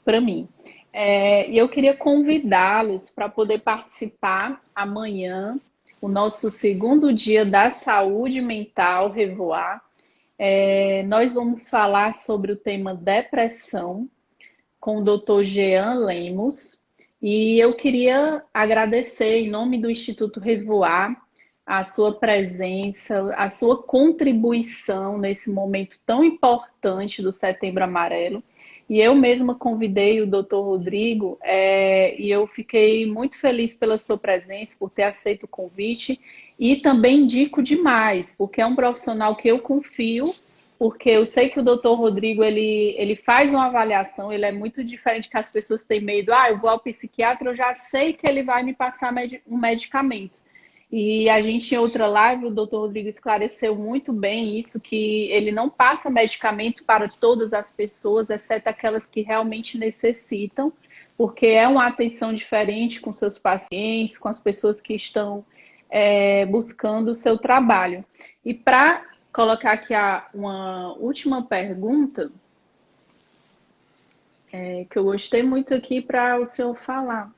para mim. E eu queria convidá-los para poder participar amanhã, o nosso segundo dia da saúde mental, Revoar. Nós vamos falar sobre o tema depressão com o Dr. Jean Lemos. E eu queria agradecer, em nome do Instituto Revoar, a sua presença, a sua contribuição nesse momento tão importante do Setembro Amarelo. E eu mesma convidei o Dr. Rodrigo, e eu fiquei muito feliz pela sua presença, por ter aceito o convite. E também indico demais, porque é um profissional que eu confio, porque eu sei que o doutor Rodrigo, ele faz uma avaliação, ele é muito diferente que as pessoas têm medo. Eu vou ao psiquiatra, eu já sei que ele vai me passar um medicamento. E a gente, em outra live, o doutor Rodrigo esclareceu muito bem isso, que ele não passa medicamento para todas as pessoas, exceto aquelas que realmente necessitam, porque é uma atenção diferente com seus pacientes, com as pessoas que estão buscando o seu trabalho. E para colocar aqui uma última pergunta, que eu gostei muito aqui para o senhor falar.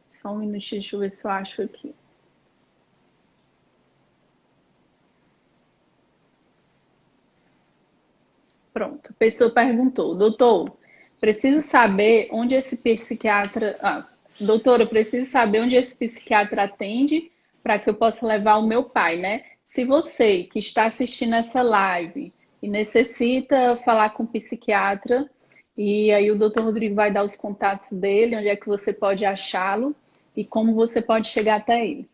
Só um minutinho, deixa eu ver se eu acho aqui. Pronto, a pessoa perguntou, doutor, preciso saber onde esse psiquiatra. Doutora, eu preciso saber onde esse psiquiatra atende para que eu possa levar o meu pai, né? Se você que está assistindo essa live e necessita falar com o psiquiatra, e aí o doutor Rodrigo vai dar os contatos dele, onde é que você pode achá-lo e como você pode chegar até ele.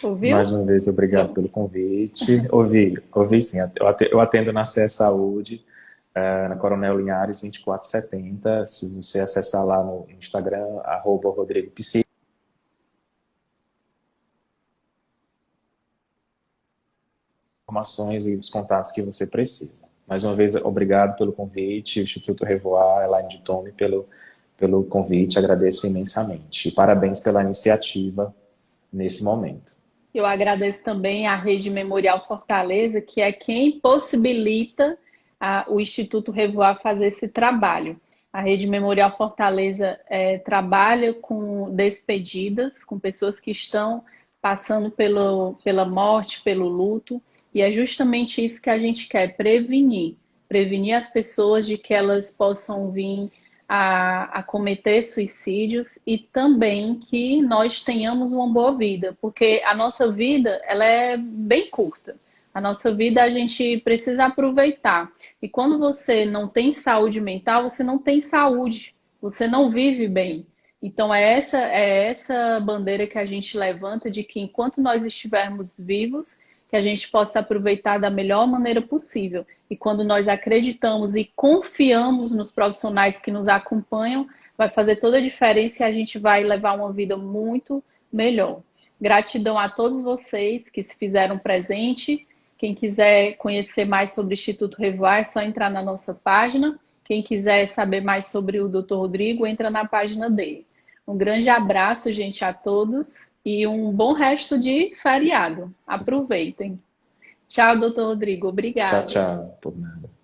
Mais
Ouviu?
uma vez, obrigado
Pronto.
pelo convite. Ouvi sim. Eu atendo na CE Saúde, na Coronel Linhares 2470. Se você acessar lá no Instagram, @RodrigoPsi, informações e os contatos que você precisa. Mais uma vez, obrigado pelo convite, o Instituto Revoar, Elaine de Tome, pelo convite, agradeço imensamente. E parabéns pela iniciativa nesse momento.
Eu agradeço também à Rede Memorial Fortaleza, que é quem possibilita o Instituto Revoar fazer esse trabalho. A Rede Memorial Fortaleza trabalha com despedidas, com pessoas que estão passando pela morte, pelo luto, e é justamente isso que a gente quer, prevenir. Prevenir as pessoas de que elas possam vir a cometer suicídios e também que nós tenhamos uma boa vida, porque a nossa vida ela é bem curta. A nossa vida a gente precisa aproveitar. E quando você não tem saúde mental, você não tem saúde, você não vive bem. Então é essa bandeira que a gente levanta de que enquanto nós estivermos vivos, que a gente possa aproveitar da melhor maneira possível. E quando nós acreditamos e confiamos nos profissionais que nos acompanham, vai fazer toda a diferença e a gente vai levar uma vida muito melhor. Gratidão a todos vocês que se fizeram presente. Quem quiser conhecer mais sobre o Instituto Revoar, é só entrar na nossa página. Quem quiser saber mais sobre o Dr. Rodrigo, entra na página dele. Um grande abraço, gente, a todos e um bom resto de feriado. Aproveitem. Tchau, doutor Rodrigo.
Tchau,
Obrigada.
tchau. Por nada.